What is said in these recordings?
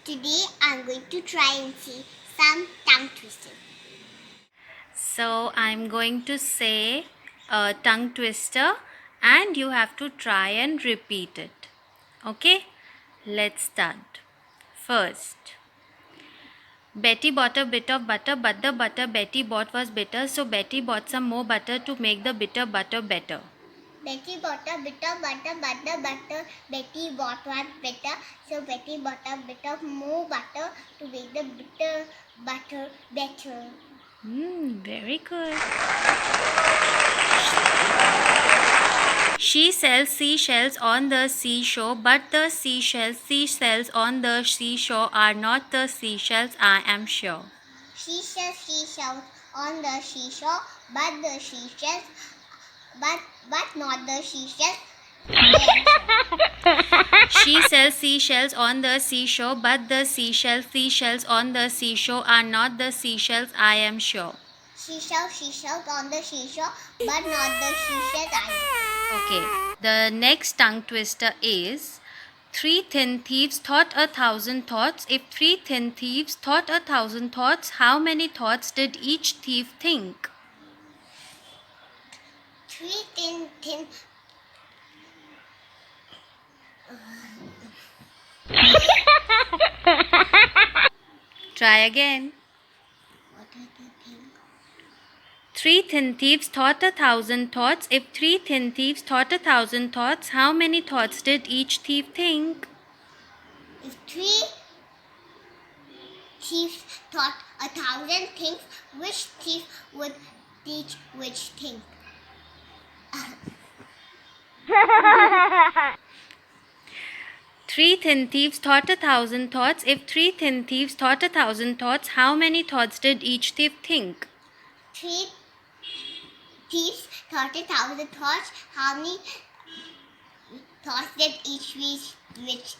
Today I'm going to try and see some tongue twisting. So I'm going to say a tongue twister and you have to try and repeat it. Okay? Let's start. First, Betty bought a bit of butter, but the butter Betty bought was bitter, so Betty bought some more butter to make the bitter butter better. Betty bought a bit of butter, but the butter Betty bought was better, so Betty bought a bit of more butter to make the bitter butter better. Very good. She sells seashells on the seashore, but the seashells on the seashore are not the seashells, I am sure. She sells seashells on the seashore, but the seashells, but not the seashells. She sells seashells on the seashore, but the seashells on the seashore are not the seashells, I am sure. She sells seashells on the seashore, but not the seashells either. Okay, the next tongue twister is three thin thieves thought 1,000 thoughts. If three thin thieves thought 1,000 thoughts, how many thoughts did each thief think? Three thin. Try again. What did you think? Three thin thieves thought 1,000 thoughts. If three thin thieves thought 1,000 thoughts, how many thoughts did each thief think? If three thieves thought 1,000 things, which thief would teach which thing? Three thin thieves thought 1,000 thoughts. If three thin thieves thought 1,000 thoughts, how many thoughts did each thief think? Three thieves thought 1,000 thoughts. How many thoughts did each which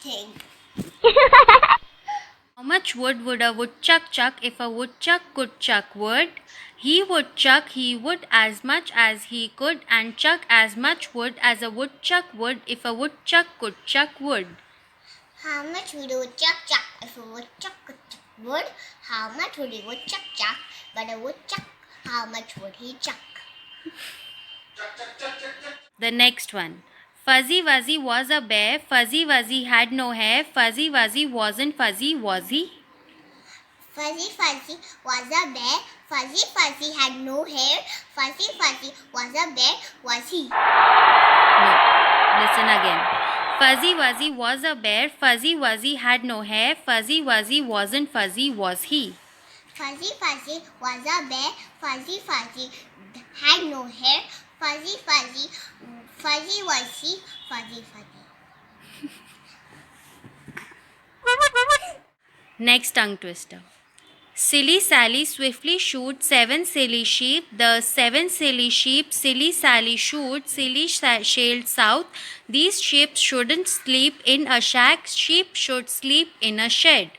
thing? How much wood would a woodchuck chuck if a woodchuck could chuck wood? He would as much as he could and chuck as much wood as a woodchuck would if a woodchuck could chuck wood. How much would a woodchuck chuck if a woodchuck could chuck wood? How much would a woodchuck chuck? But a woodchuck, how much would he chuck? The next one. Fuzzy Wuzzy was a bear. Fuzzy Wuzzy had no hair. Fuzzy Wuzzy wasn't fuzzy, was he? Fuzzy Fuzzy was a bear. Fuzzy Fuzzy had no hair. Fuzzy Fuzzy was a bear, was he? No. Listen again. Fuzzy Wuzzy was a bear. Fuzzy Wuzzy had no hair. Fuzzy Wuzzy wasn't fuzzy, was he? Fuzzy Fuzzy was a bear. Fuzzy Fuzzy had no hair. Fuzzy Fuzzy was he? Fuzzy Fuzzy. Next tongue twister. Silly Sally swiftly shooed 7 silly sheep. The 7 silly sheep Silly Sally shoot, Silly sailed south. These sheep shouldn't sleep in a shack. Sheep should sleep in a shed.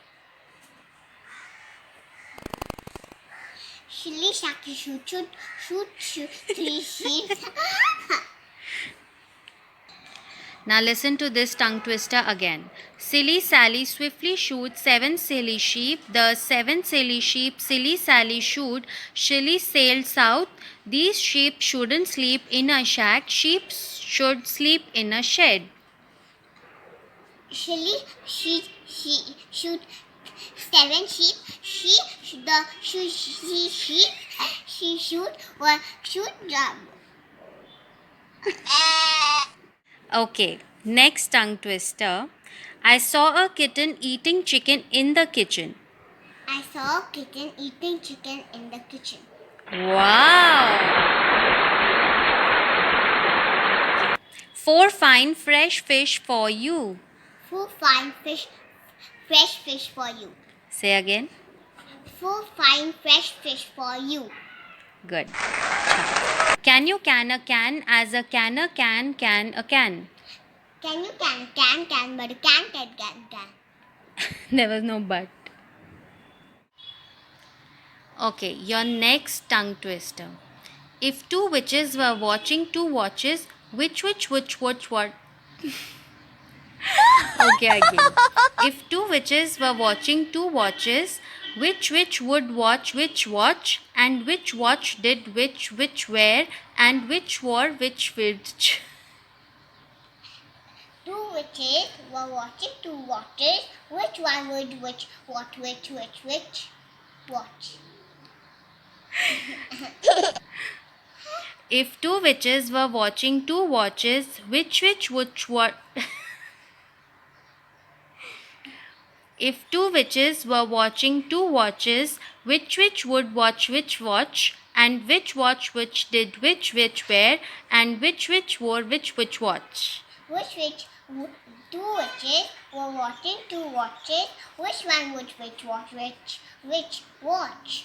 Silly Shaki shoot three sheep. Now listen to this tongue twister again. Silly Sally swiftly shoots 7 silly sheep. The 7 silly sheep Silly Sally shoot. Silly sailed south. These sheep shouldn't sleep in a shack. Sheep should sleep in a shed. Silly she shoot 7 sheep. She shoot one shoot job. Okay, next tongue twister. I saw a kitten eating chicken in the kitchen. I saw a kitten eating chicken in the kitchen. Wow! 4 fine fresh fish for you. 4 fine fresh fish for you. Say again. 4 fine fresh fish for you. Good. Can you can a can as a canner can a can? Can you can, but you can. There was no but. Okay, your next tongue twister. If two witches were watching two watches, which what? Okay, again. If two witches were watching two watches, which would watch which watch, and which watch did which wear, and which wore which? Two witches were watching two watches. Which one would which watch? If two witches were watching two watches, which what? If two witches were watching two watches, which would watch which watch, and which watch which did which wear, and which wore which watch? Two witches were watching two watches. Which one would which watch?